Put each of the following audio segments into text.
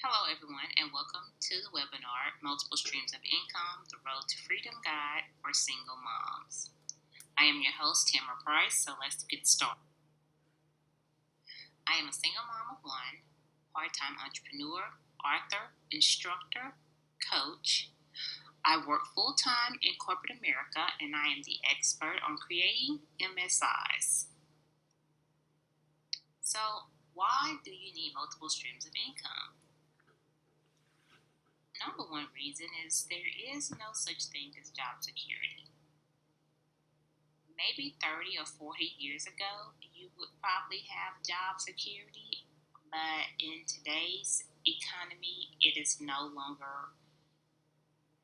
Hello, everyone, and welcome to the webinar Multiple Streams of Income The Road to Freedom Guide for Single Moms. I am your host, Tamara Price, so let's get started. I am a single mom of one, part-time entrepreneur, author, instructor, coach. I work full-time in corporate America, and I am the expert on creating MSIs. So, why do you need multiple streams of income? Number one reason is there is no such thing as job security. Maybe 30 or 40 years ago, you would probably have job security, but in today's economy, it is no longer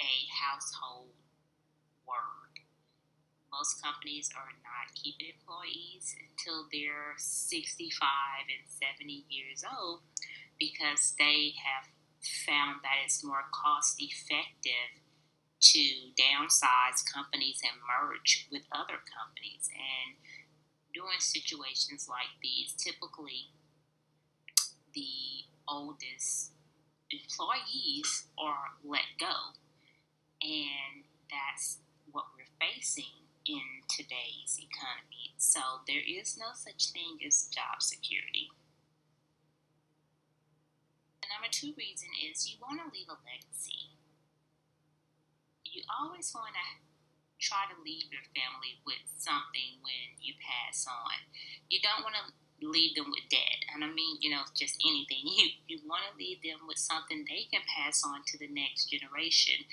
a household word. Most companies are not keeping employees until they're 65 and 70 years old because they have found that it's more cost effective to downsize companies and merge with other companies. And during situations like these, typically the oldest employees are let go. And that's what we're facing in today's economy. So there is no such thing as job security. Number two reason is you want to leave a legacy. You always want to try to leave your family with something when you pass on. You don't want to leave them with debt. And I mean, just anything. You want to leave them with something they can pass on to the next generation.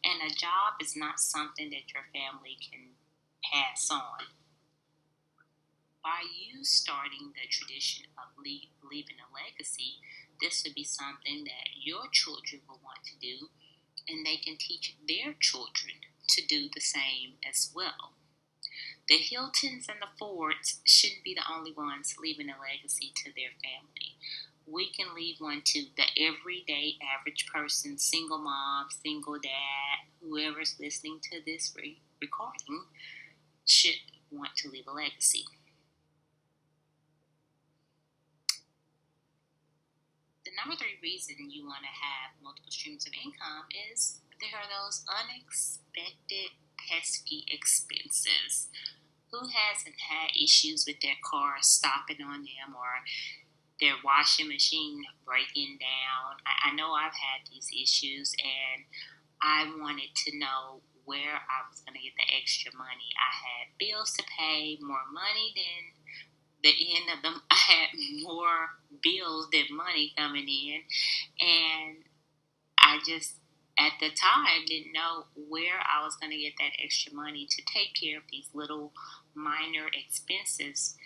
And a job is not something that your family can pass on. By you starting the tradition of leaving a legacy, this would be something that your children will want to do, and they can teach their children to do the same as well. The Hiltons and the Fords shouldn't be the only ones leaving a legacy to their family. We can leave one to the everyday average person, single mom, single dad, whoever's listening to this recording should want to leave a legacy. The number three reason you want to have multiple streams of income is there are those unexpected pesky expenses. Who hasn't had issues with their car stopping on them or their washing machine breaking down? I know I've had these issues, and I wanted to know where I was going to get the extra money. I had bills to pay, more money than the end of them. I had more bills than money coming in, and I just at the time didn't know where I was going to get that extra money to take care of these little minor expenses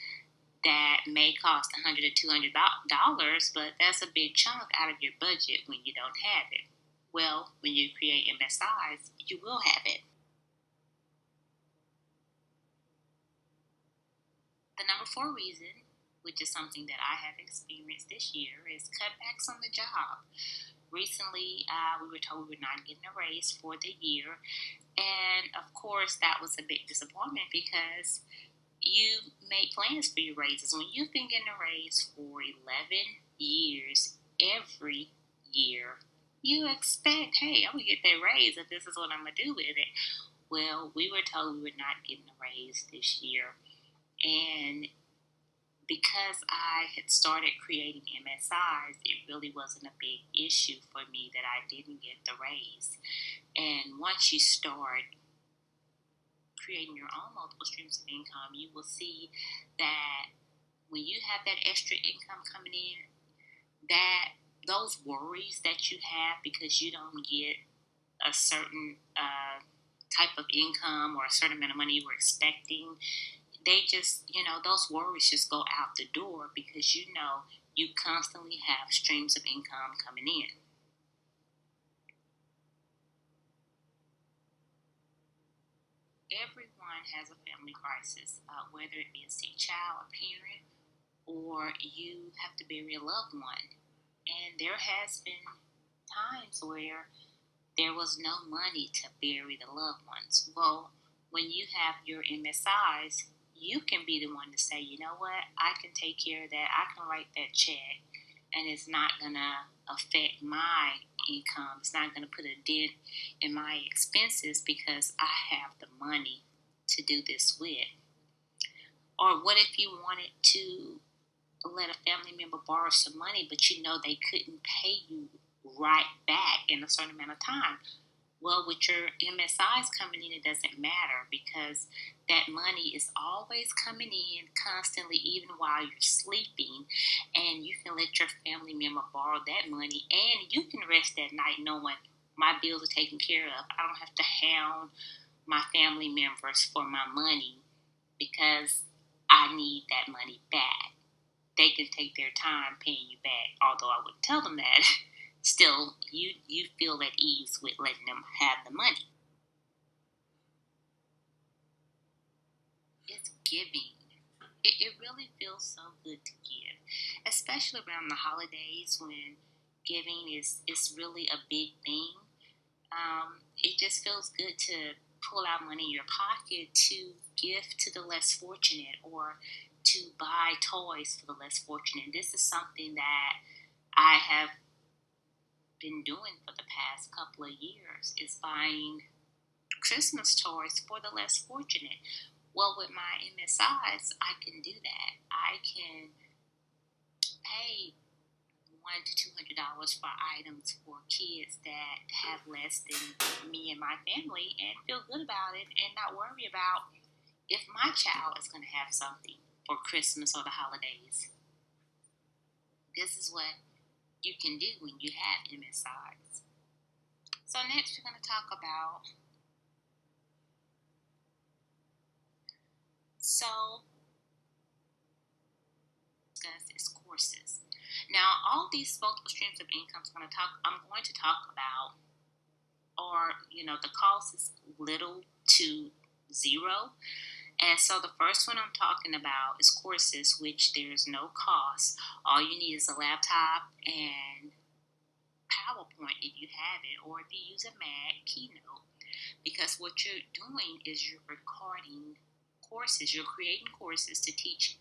that may cost $100 to $200, but that's a big chunk out of your budget when you don't have it. Well, when you create MSIs, you will have it. The number four reason, which is something that I have experienced this year, is cutbacks on the job. Recently, we were told we were not getting a raise for the year, and of course, that was a big disappointment because you made plans for your raises. When you've been getting a raise for 11 years, every year, you expect, hey, I'm going to get that raise if this is what I'm going to do with it. Well, we were told we were not getting a raise this year. And because I had started creating MSIs, it really wasn't a big issue for me that I didn't get the raise. And once you start creating your own multiple streams of income, you will see that when you have that extra income coming in, that those worries that you have because you don't get a certain type of income or a certain amount of money you were expecting, they just, those worries just go out the door because you constantly have streams of income coming in. Everyone has a family crisis, whether it be a sick child, a parent, or you have to bury a loved one. And there has been times where there was no money to bury the loved ones. Well, when you have your MSIs, you can be the one to say, you know what, I can take care of that. I can write that check and it's not going to affect my income. It's not going to put a dent in my expenses because I have the money to do this with. Or what if you wanted to let a family member borrow some money, but you know they couldn't pay you right back in a certain amount of time? Well, with your MSIs coming in, it doesn't matter because that money is always coming in constantly, even while you're sleeping. And you can let your family member borrow that money, and you can rest at night knowing my bills are taken care of. I don't have to hound my family members for my money because I need that money back. They can take their time paying you back, although I wouldn't tell them that. Still, you feel at ease with letting them have the money. It's giving. It really feels so good to give, especially around the holidays when giving is really a big thing. It just feels good to pull out money in your pocket to give to the less fortunate or to buy toys for the less fortunate. This is something that I have been doing for the past couple of years, is buying Christmas toys for the less fortunate. Well, with my MSIs, I can do that. I can pay $100 to $200 for items for kids that have less than me and my family, and feel good about it, and not worry about if my child is going to have something for Christmas or the holidays. This is what you can do when you have MSIs. So next we're going to talk about courses. Now, all these multiple streams of income I'm going to talk about are, the cost is little to zero. And so the first one I'm talking about is courses, which there's no cost. All you need is a laptop and PowerPoint if you have it, or if you use a Mac, Keynote. Because what you're doing is you're recording courses. You're creating courses to teach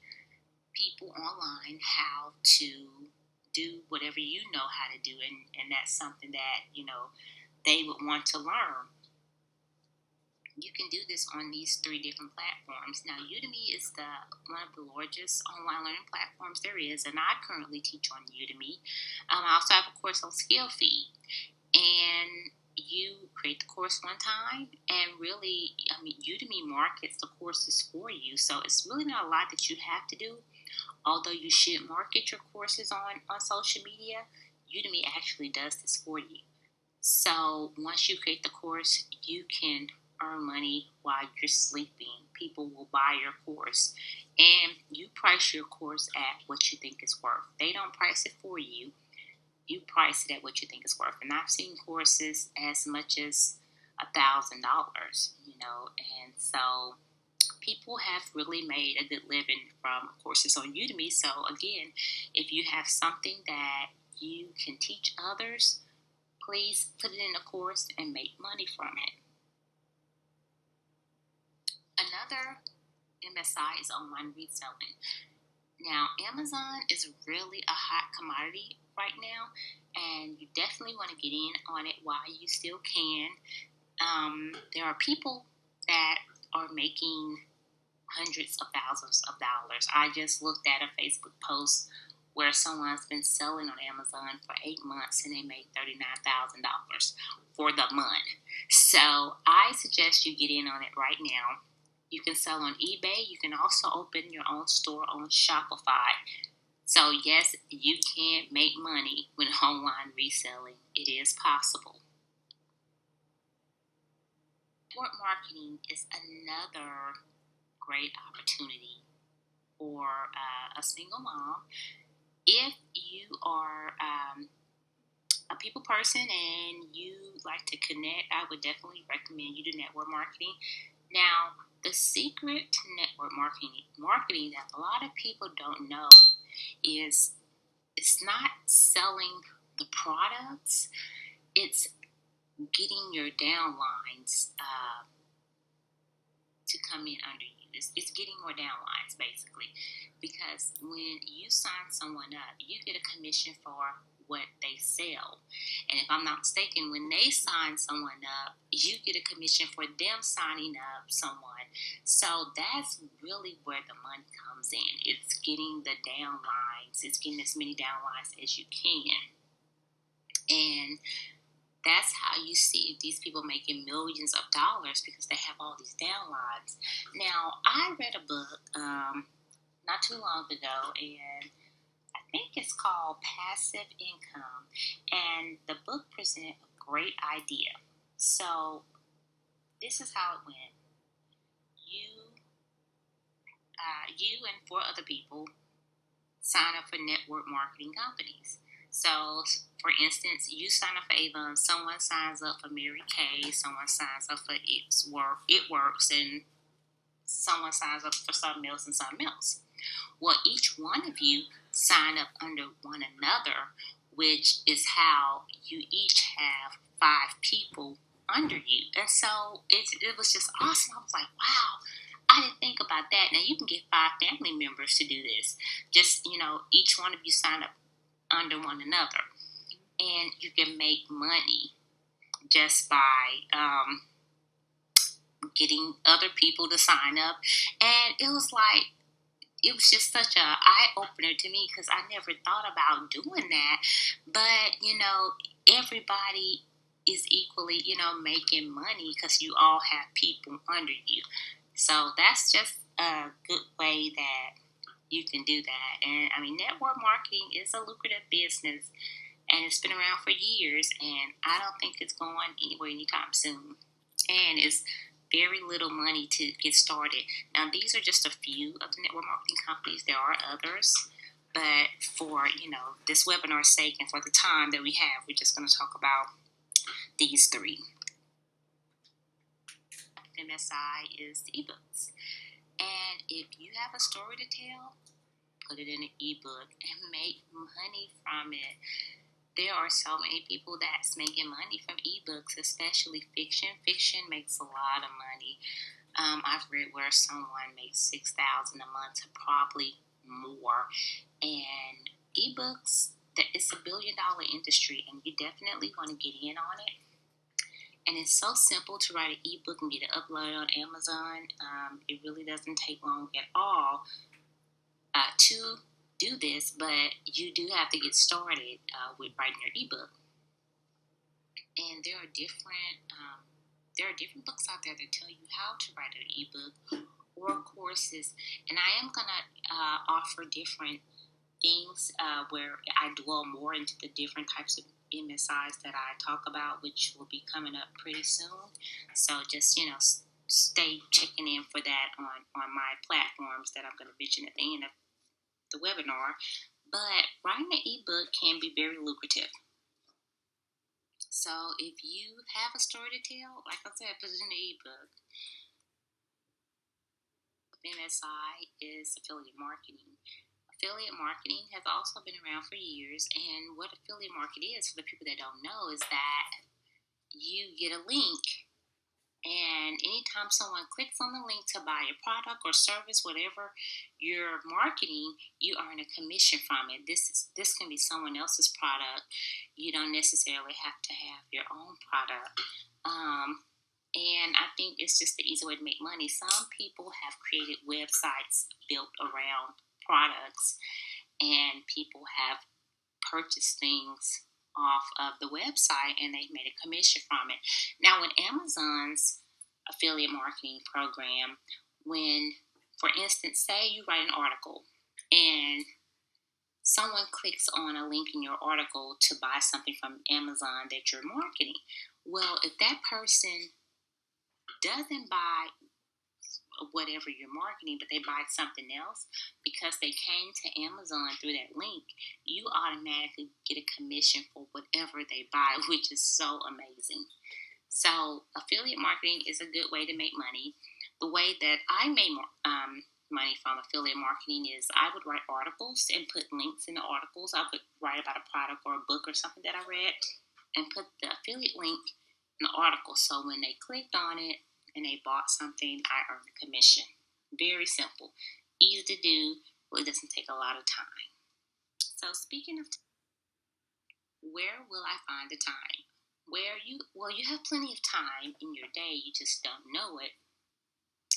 people online how to do whatever you know how to do. And that's something that, they would want to learn. You can do this on these 3 different platforms. Now, Udemy is one of the largest online learning platforms there is, and I currently teach on Udemy. I also have a course on SkillFeed, and you create the course one time, and really, Udemy markets the courses for you, so it's really not a lot that you have to do. Although you should market your courses on social media, Udemy actually does this for you. So once you create the course, you can earn money while you're sleeping. People will buy your course, and you price your course at what you think it's worth. They don't price it for you. You price it at what you think it's worth. And I've seen courses as much as $1,000, and so people have really made a good living from courses on Udemy. So again, if you have something that you can teach others, please put it in a course and make money from it. Another MSI is online reselling. Now, Amazon is really a hot commodity right now, and you definitely want to get in on it while you still can. There are people that are making hundreds of thousands of dollars. I just looked at a Facebook post where someone's been selling on Amazon for 8 months and they made $39,000 for the month. So I suggest you get in on it right now. You can sell on eBay. You can also open your own store on Shopify. So yes, you can make money with online reselling. It is possible. Network marketing is another great opportunity for a single mom. If you are a people person and you like to connect, I would definitely recommend you do network marketing. Now, the secret to network marketing that a lot of people don't know is it's not selling the products, it's getting your downlines to come in under you. it's getting more downlines basically, because when you sign someone up, you get a commission for what they sell. And if I'm not mistaken, when they sign someone up, you get a commission for them signing up someone. So that's really where the money comes in. It's getting the downlines. It's getting as many downlines as you can. And that's how you see these people making millions of dollars, because they have all these downlines. Now, I read a book not too long ago, and I think it's called Passive Income. And the book presented a great idea. So, this is how it went. You and four other people sign up for network marketing companies. So, for instance, you sign up for Avon, someone signs up for Mary Kay, someone signs up for It Works, and someone signs up for something else and something else. Well, each one of you sign up under one another, which is how you each have 5 people under you. And so it was just awesome. I was like, wow, I didn't think about that. Now you can get 5 family members to do this. Just, each one of you sign up under one another. And you can make money just by getting other people to sign up. And it was just such a eye-opener to me, because I never thought about doing that. But, everybody is equally, making money, because you all have people under you. So that's just a good way that you can do that. And, network marketing is a lucrative business, and it's been around for years, and I don't think it's going anywhere anytime soon. And it's very little money to get started. Now, these are just a few of the network marketing companies. There are others, but for, this webinar's sake and for the time that we have, we're just going to talk about these 3. MSI is the ebooks. And if you have a story to tell, put it in an ebook and make money from it. There are so many people that's making money from ebooks, especially fiction. Fiction makes a lot of money. I've read where someone makes $6,000 a month, probably more. And ebooks, it's a $1 billion industry, and you definitely want to get in on it. And it's so simple to write an ebook and get it uploaded on Amazon. It really doesn't take long at all to do this, but you do have to get started with writing your ebook. And there are different books out there that tell you how to write an ebook, or courses. And I am gonna offer different things where I dwell more into the different types of MSIs that I talk about, which will be coming up pretty soon. So just stay checking in for that on my platforms that I'm going to mention at the end of the webinar. But writing an ebook can be very lucrative. So if you have a story to tell, like I said, put it in the ebook. MSI is affiliate marketing. Affiliate marketing has also been around for years, and what affiliate marketing is, for the people that don't know, is that you get a link. And anytime someone clicks on the link to buy a product or service, whatever you're marketing, you earn a commission from it. This can be someone else's product. You don't necessarily have to have your own product. And I think it's just the easy way to make money. Some people have created websites built around products, and people have purchased things off of the website, and they've made a commission from it. Now, with Amazon's affiliate marketing program, when, for instance, say you write an article and someone clicks on a link in your article to buy something from Amazon that you're marketing, well, if that person doesn't buy whatever you're marketing, but they buy something else because they came to Amazon through that link, you automatically get a commission for whatever they buy, which is so amazing. So affiliate marketing is a good way to make money. The way that I made money from affiliate marketing is I would write articles and put links in the articles. I would write about a product or a book or something that I read and put the affiliate link in the article. So when they clicked on it and they bought something, I earned a commission. Very simple. Easy to do. Well, it doesn't take a lot of time. So speaking of where will I find the time? You have plenty of time in your day, you just don't know it.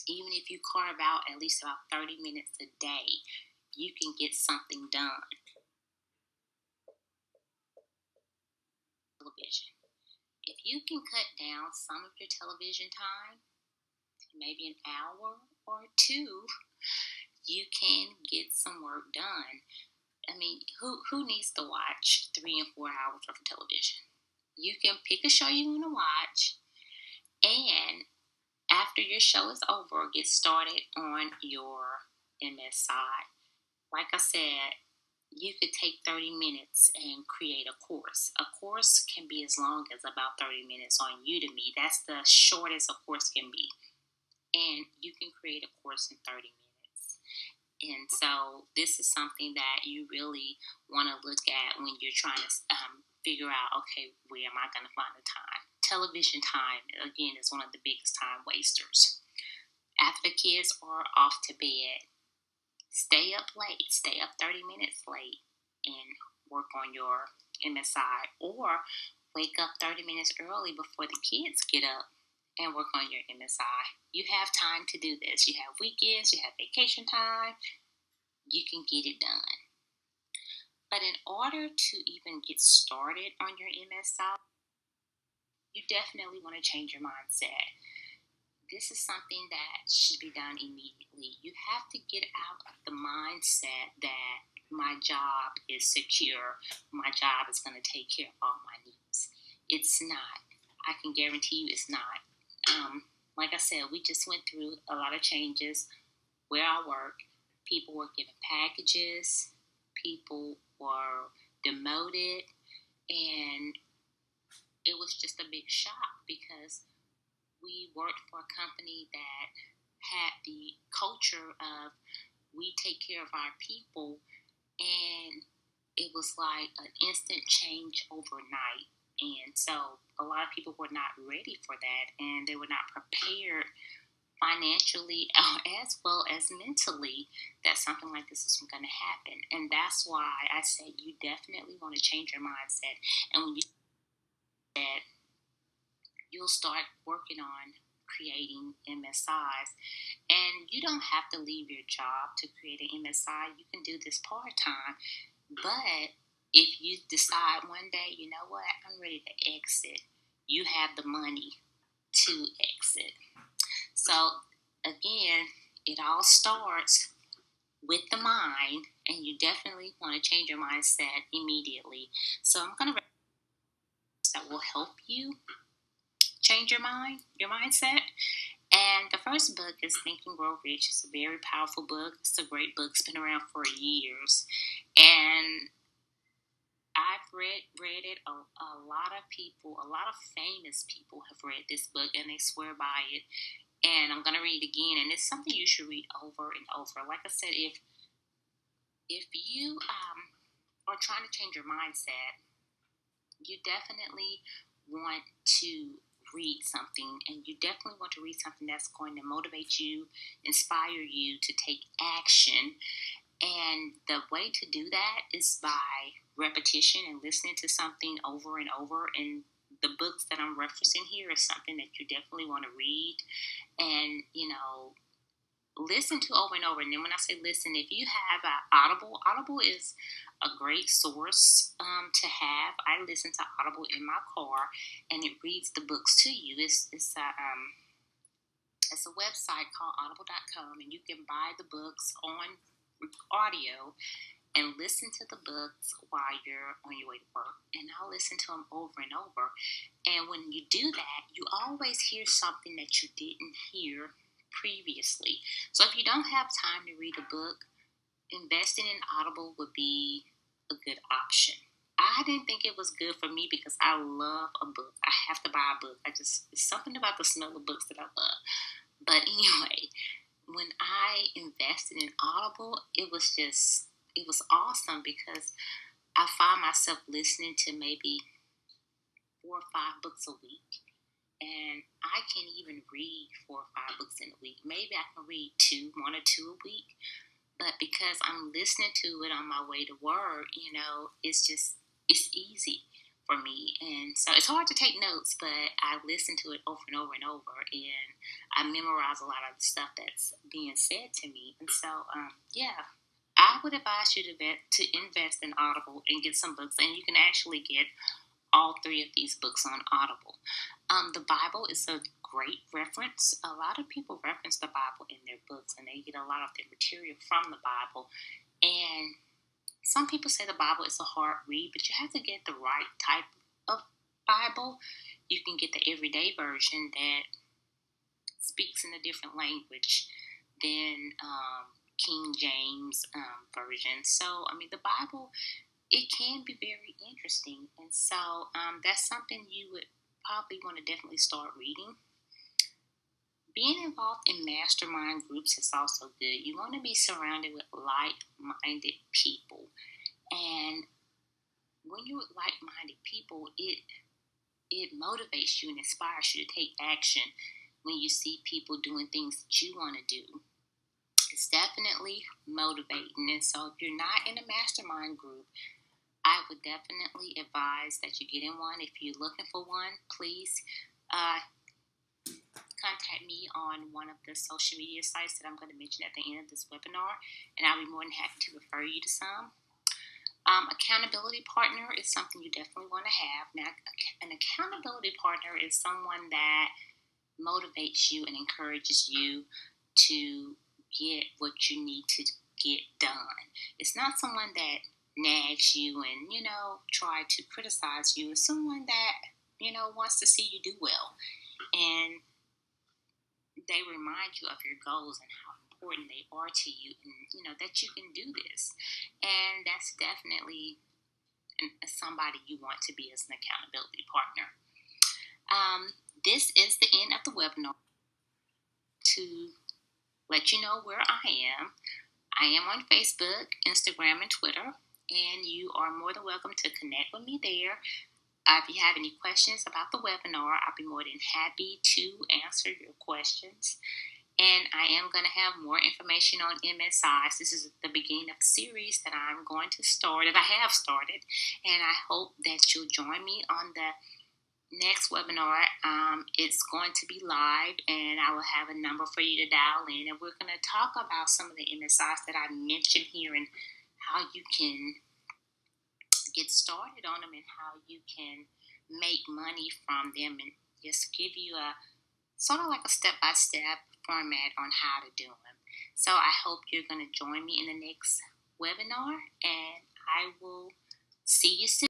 Even if you carve out at least about 30 minutes a day, you can get something done. Television. If you can cut down some of your television time, maybe an hour or two, you can get some work done. I mean, who needs to watch 3 and 4 hours of television? You can pick a show you want to watch, and after your show is over, get started on your MSI. Like I said, you could take 30 minutes and create a course. A course can be as long as about 30 minutes on Udemy. That's the shortest a course can be. And you can create a course in 30 minutes. And so this is something that you really want to look at when you're trying to figure out, okay, where am I going to find the time? Television time, again, is one of the biggest time wasters. After the kids are off to bed, stay up late, stay up 30 minutes late and work on your MSI, or wake up 30 minutes early before the kids get up and work on your MSI. You have time to do this. You have weekends, you have vacation time, you can get it done. But in order to even get started on your MSI, you definitely want to change your mindset. This is something that should be done immediately. You have to get out of the mindset that my job is secure, my job is going to take care of all my needs. It's not. I can guarantee you it's not. Like I said, we just went through a lot of changes where I work. People were given packages, people were demoted, and it was just a big shock because we worked for a company that had the culture of we take care of our people, and it was like an instant change overnight. And so a lot of people were not ready for that, and they were not prepared financially as well as mentally that something like this is going to happen. And that's why I say you definitely want to change your mindset. And when you do that, you'll start working on creating MSIs. And you don't have to leave your job to create an MSI. You can do this part-time. But if you decide one day, you know what, I'm ready to exit, you have the money to exit. So again, it all starts with the mind, and you definitely want to change your mindset immediately. So I'm going to that will help you change your mindset. And the first book is Think and Grow Rich. It's a very powerful book. It's a great book. It's been around for years. And I've read it. A lot of people, a lot of famous people have read this book and they swear by it. And I'm going to read it again. And it's something you should read over and over. Like I said, if you are trying to change your mindset, you definitely want to read something, and you definitely want to read something that's going to motivate you, inspire you to take action. And the way to do that is by repetition and listening to something over and over. And the books that I'm referencing here is something that you definitely want to read and, listen to over and over. And then when I say listen, if you have Audible is a great source to have. I listen to Audible in my car, and it reads the books to you. It's a website called audible.com, and you can buy the books on audio and listen to the books while you're on your way to work. And I'll listen to them over and over. And when you do that, you always hear something that you didn't hear previously. So if you don't have time to read a book, investing in Audible would be a good option. I didn't think it was good for me because I love a book. I have to buy a book. It's something about the smell of books that I love. But anyway, when I invested in Audible, it was awesome because I find myself listening to maybe 4 or 5 books a week. And I can't even read 4 or 5 books in a week. Maybe I can read one or two a week. But because I'm listening to it on my way to work, it's easy for me. And so it's hard to take notes, but I listen to it over and over and over. And I memorize a lot of the stuff that's being said to me. And so, yeah, I would advise you to invest in Audible and get some books. And you can actually get all 3 of these books on Audible. The Bible is a great reference. A lot of people reference the Bible in their books, and they get a lot of their material from the Bible. And some people say the Bible is a hard read, but you have to get the right type of Bible. You can get the everyday version that speaks in a different language than King James version. So, the Bible, it can be very interesting. And so that's something you would probably want to definitely start reading. Being involved in mastermind groups is also good. You want to be surrounded with like-minded people. And when you're with like-minded people, it motivates you and inspires you to take action when you see people doing things that you want to do. It's definitely motivating. And so if you're not in a mastermind group, I would definitely advise that you get in one. If you're looking for one, please contact me on one of the social media sites that I'm going to mention at the end of this webinar, and I'll be more than happy to refer you to some. Accountability partner is something you definitely want to have. Now, an accountability partner is someone that motivates you and encourages you to get what you need to get done. It's not someone that nags you and, try to criticize you. It's someone that, wants to see you do well. And they remind you of your goals and how important they are to you, and, that you can do this. And that's definitely somebody you want to be as an accountability partner. This is the end of the webinar. To let you know where I am on Facebook, Instagram, and Twitter, and you are more than welcome to connect with me there. If you have any questions about the webinar, I'll be more than happy to answer your questions. And I am going to have more information on MSIs. This is the beginning of a series that I'm going to start, that I have started, and I hope that you'll join me on the next webinar. It's going to be live, and I will have a number for you to dial in, and we're going to talk about some of the MSIs that I mentioned here and how you can get started on them and how you can make money from them, and just give you a sort of like a step-by-step format on how to do them. So I hope you're going to join me in the next webinar, and I will see you soon.